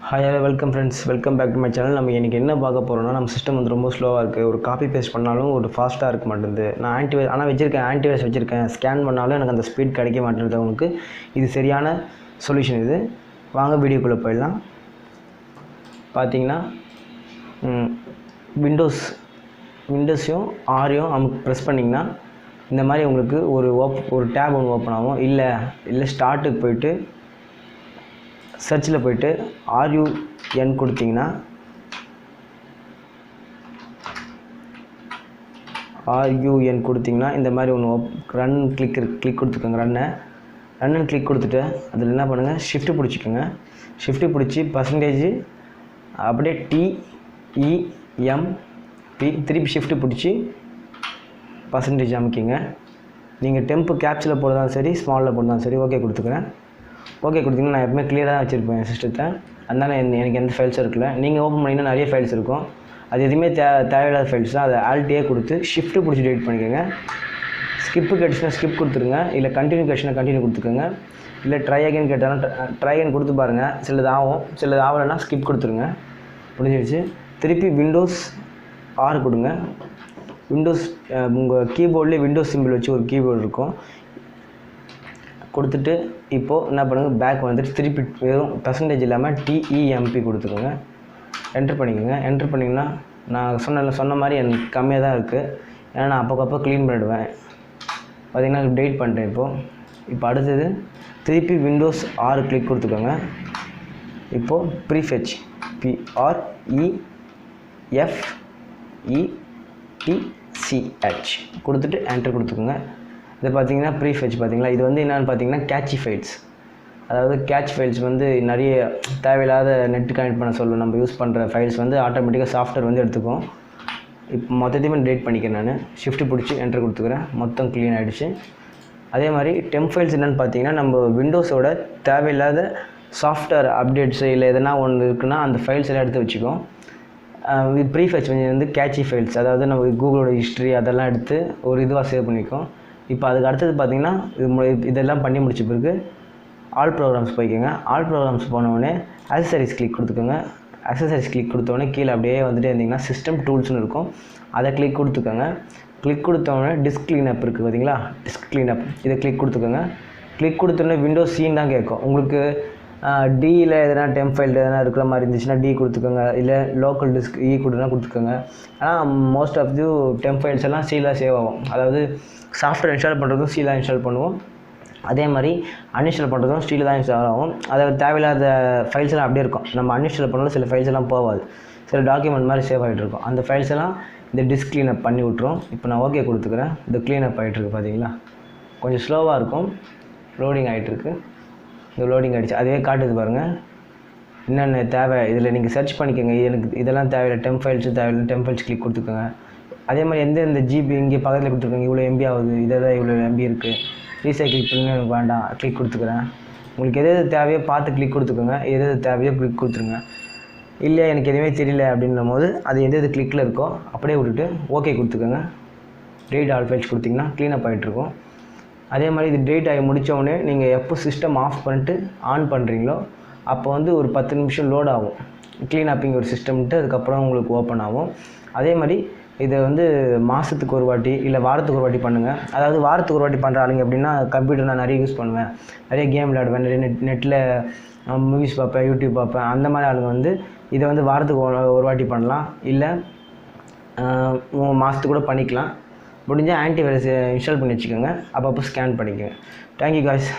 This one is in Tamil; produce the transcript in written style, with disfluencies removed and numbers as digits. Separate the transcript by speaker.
Speaker 1: Hi welcome friends, welcome back to my channel. நம்ம இன்றைக்கி என்ன பார்க்க போகிறோம்னா, நம்ம சிஸ்டம் வந்து ரொம்ப ஸ்லோவாக இருக்குது. ஒரு காப்பி பேஸ்ட் பண்ணாலும் ஒரு ஃபாஸ்ட்டாக இருக்க மாட்டேங்குது. நான் ஆன்டிவைரஸ் வச்சுருக்கேன். ஸ்கேன் பண்ணாலும் எனக்கு அந்த ஸ்பீட் கிடைக்க மாட்டேங்குது. உங்களுக்கு இது சரியான சொல்யூஷன். இது வாங்க வீடியோக்குள்ளே போயிடலாம். பார்த்தீங்கன்னா விண்டோஸையும் ஆரையும் ப்ரெஸ் பண்ணிங்கன்னா இந்த மாதிரி உங்களுக்கு ஒரு டேப் ஒன்று ஓப்பன் ஆகும். இல்லை ஸ்டார்ட்டுக்கு போயிட்டு சர்ச்சில் போய்ட்டு RUN கொடுத்தீங்கன்னா இந்த மாதிரி ஒன்று ரன் கிளிக் கொடுத்துக்கோங்க. ரன்னு கிளிக் கொடுத்துட்டு அதில் என்ன பண்ணுங்கள், ஷிஃப்ட்டு பிடிச்சிக்கோங்க. ஷிஃப்ட்டு பிடிச்சி பர்சன்டேஜ் அப்படியே TEMP திருப்பி ஷிஃப்ட்டு பிடிச்சி பர்சன்டேஜ் அமைக்கிங்க. நீங்கள் டெம்ப்பு கேப்ஸில் போடுறதாலும் சரி, ஸ்மாலில் போடுறதாலும் சரி, ஓகே கொடுத்துக்கிறேன். ஓகே கொடுத்தீங்கன்னா நான் எப்பவுமே கிளியராக தான் வச்சுருப்பேன் என் சிஸ்டத்தை. அதனால் எனக்கு எந்த ஃபைல்ஸும் இருக்குல்ல. நீங்கள் ஓப்பன் பண்ணிங்கன்னா நிறைய ஃபைல்ஸ் இருக்கும். அது எதுவுமே தேவையில்லாத ஃபைல்ஸ் தான். அதை ஆல்ட்டே கொடுத்து ஷிஃப்ட்டு பிடிச்சி டெலிட் பண்ணிக்கோங்க. ஸ்கிப்பு கிடச்சுன்னா ஸ்கிப் கொடுத்துருங்க. இல்லை கண்டினியூ கிடச்சுன்னா கண்டினியூ கொடுத்துக்கோங்க. இல்லை ட்ரை அகைன் கேட்டாலும் ட்ரை அகைன் கொடுத்து பாருங்கள். சிலது ஆகும், சிலது ஆகலைன்னா ஸ்கிப் கொடுத்துருங்க. முடிஞ்சிடுச்சு. திருப்பி விண்டோஸ் R கொடுங்க. உங்கள் கீபோர்ட்லேயே விண்டோஸ் சிம்பிள் வச்சு ஒரு கீபோர்டு இருக்கும். கொடுத்துட்டு இப்போது என்ன பண்ணுங்கள், பேக் வந்துட்டு திருப்பி வெறும் பர்சன்டேஜ் இல்லாமல் TEMP கொடுத்துக்கோங்க. என்ட்ரு பண்ணிக்கோங்க. என்ட்ரு பண்ணிங்கன்னா நான் சொன்ன மாதிரி எனக்கு கம்மியாக தான் இருக்குது. ஏன்னா நான் அப்பப்போ க்ளீன் பண்ணிவிடுவேன். பார்த்திங்கன்னா டெலிட் பண்ணிட்டேன். இப்போ அடுத்தது திருப்பி விண்டோஸ் R கிளிக் கொடுத்துக்கோங்க. இப்போது ப்ரீஃபெட்ச் PREFETCH கொடுத்துட்டு என்ட்ரு கொடுத்துக்கோங்க. இது பார்த்தீங்கன்னா ப்ரீஃபெட்ச் பார்த்தீங்களா. இது வந்து என்னென்னு பார்த்தீங்கன்னா கேட்சி ஃபைல்ஸ். அதாவது கேட்ச் ஃபைல்ஸ் வந்து நிறைய தேவையில்லாத நெட் கனெக்ட் பண்ண சொல்லுவோம். நம்ம யூஸ் பண்ணுற ஃபைல்ஸ் வந்து ஆட்டோமேட்டிக்காக சாஃப்ட்வேர் வந்து எடுத்துக்கும். இப்போ மொத்தத்தையுமே டெலிட் பண்ணிக்கிறேன். நான் ஷிஃப்ட்டு பிடிச்சி என்ட்ரு கொடுத்துக்கிறேன். மொத்தம் க்ளீன் ஆகிடுச்சு. அதே மாதிரி டெம்ப் ஃபைல்ஸ் என்னென்னு பார்த்தீங்கன்னா, நம்ம விண்டோஸோட தேவையில்லாத சாஃப்ட்வேர் அப்டேட்ஸு இல்லை எதனா ஒன்று இருக்குன்னா அந்த ஃபைல்ஸ் எல்லாம் எடுத்து வச்சுக்கோம். ப்ரீஃபெட்ச் வந்து கேட்சி ஃபைல்ஸ், அதாவது நம்ம கூகுளோட ஹிஸ்ட்ரி அதெல்லாம் எடுத்து ஒரு இதுவாக சேவ் பண்ணிக்கோம். இப்போ அதுக்கு அடுத்தது பார்த்திங்கன்னா இதெல்லாம் பண்ணி முடிச்ச பிறகு ஆல் ப்ரோக்ராம்ஸ் போய்க்கோங்க. ஆல் ப்ரோக்ராம்ஸ் போனவுடனே அக்சசரிஸ் கிளிக் கொடுத்துக்கோங்க. அக்சசரிஸ் கிளிக் கொடுத்தோடனே கீழே அப்படியே வந்துட்டு இருந்திங்கன்னா சிஸ்டம் டூல்ஸ்னு இருக்கும். அதை கிளிக் கொடுத்துக்கோங்க. கிளிக் கொடுத்தோடனே டிஸ்க் க்ளீனப் இருக்குது பார்த்தீங்களா, டிஸ்க் க்ளீனப் இதை கிளிக் கொடுத்துக்கோங்க. கிளிக் கொடுத்தோடனே விண்டோஸ் சீன் தான் கேட்கும். உங்களுக்கு டியில் எதனா டெம்ப் ஃபைல் எதனா இருக்கிற மாதிரி இருந்துச்சுன்னா D கொடுத்துக்கோங்க. இல்லை லோக்கல் டிஸ்க் E கொடுத்துக்கோங்க. ஆனால் most of the temp files எல்லாம் சீலாக சேவ் ஆகும். அதாவது சாஃப்ட்வேர் இன்ஸ்டால் பண்ணுறதும் சீலாக இன்ஸ்டால் பண்ணுவோம். அதே மாதிரி அன்இன்ஸ்டால் பண்ணுறதும் ஸ்டீல் தான் இன்ஸ்டால் ஆகும். அதாவது தேவையில்லாத ஃபைல்ஸ் எல்லாம் அப்படியே இருக்கும். நம்ம அன்இன்ஸ்டால் பண்ணாலும் சில ஃபைல்ஸ் எல்லாம் போகாது, சில டாக்குமெண்ட் மாதிரி சேவ் ஆகிட்டு இருக்கும். அந்த ஃபைல்ஸ் எல்லாம் இந்த டிஸ்க் க்ளீனப் பண்ணி விட்ருவோம். இப்போ நான் ஓகே கொடுத்துக்கிறேன். இந்த க்ளீனப் ஆகிட்டுருக்கு பார்த்தீங்களா. கொஞ்சம் ஸ்லோவாக இருக்கும், லோடிங் ஆகிட்டுருக்கு. இந்த லோடிங் ஆகிடுச்சு. அதுவே காட்டுது பாருங்கள் என்னென்ன தேவை. இதில் நீங்கள் சர்ச் பண்ணிக்கோங்க. எனக்கு இதெல்லாம் தேவையில்லை, டெம்ப் ஃபைல்ஸ் கிளிக் கொடுத்துக்கோங்க. அதே மாதிரி எந்த ஜிபி இங்கே பக்கத்தில் கொடுத்துருக்கோங்க, இவ்வளோ MB ஆகுது, இதான் இவ்வளோ MB இருக்குது, ரீசைக்கிள் பண்ணி எனக்கு வேண்டாம், கிளிக் கொடுத்துக்கிறேன். உங்களுக்கு எது தேவையோ பார்த்து கிளிக் கொடுத்துக்கோங்க. எது தேவையோ கிளிக் கொடுத்துருங்க. இல்லை எனக்கு எதுவுமே தெரியல அப்படின்னும் போது அது எது கிளிக்கில் இருக்கோ அப்படியே விட்டுட்டு ஓகே கொடுத்துக்கோங்க. டெலிட் ஆல் ஃபைல்ஸ் கொடுத்திங்கன்னா க்ளீனப் ஆகிட்ருக்கும். அதே மாதிரி இது டெலிட் ஆகி முடித்தோடனே நீங்கள் எப்போ சிஸ்டம் ஆஃப் பண்ணிட்டு ஆன் பண்ணுறீங்களோ அப்போ வந்து ஒரு 10 நிமிஷம் லோட் ஆகும். க்ளீன் ஒரு சிஸ்டம்ட்டு அதுக்கப்புறம் உங்களுக்கு ஓப்பன் ஆகும். அதே மாதிரி இதை வந்து மாதத்துக்கு ஒரு வாட்டி இல்லை வாரத்துக்கு ஒரு வாட்டி பண்ணுங்கள். அதாவது வாரத்துக்கு ஒரு வாட்டி பண்ணுற ஆளுங்க எப்படின்னா, கம்ப்யூட்டர் நான் நிறைய யூஸ் பண்ணுவேன், நிறைய கேம் விளையாடுவேன், நிறைய நெட்டில் மூவிஸ் பார்ப்பேன், யூடியூப் பார்ப்பேன். அந்த மாதிரி ஆளுங்க வந்து இதை வந்து வாரத்துக்கு ஒரு வாட்டி பண்ணலாம். இல்லை மாதத்துக்கு கூட பண்ணிக்கலாம். முடிஞ்சால் ஆன்டிவைரஸ் இன்ஸ்டால் பண்ணி வச்சுக்கோங்க. அப்பப்போ ஸ்கேன் பண்ணிக்கோங்க. Thank you guys.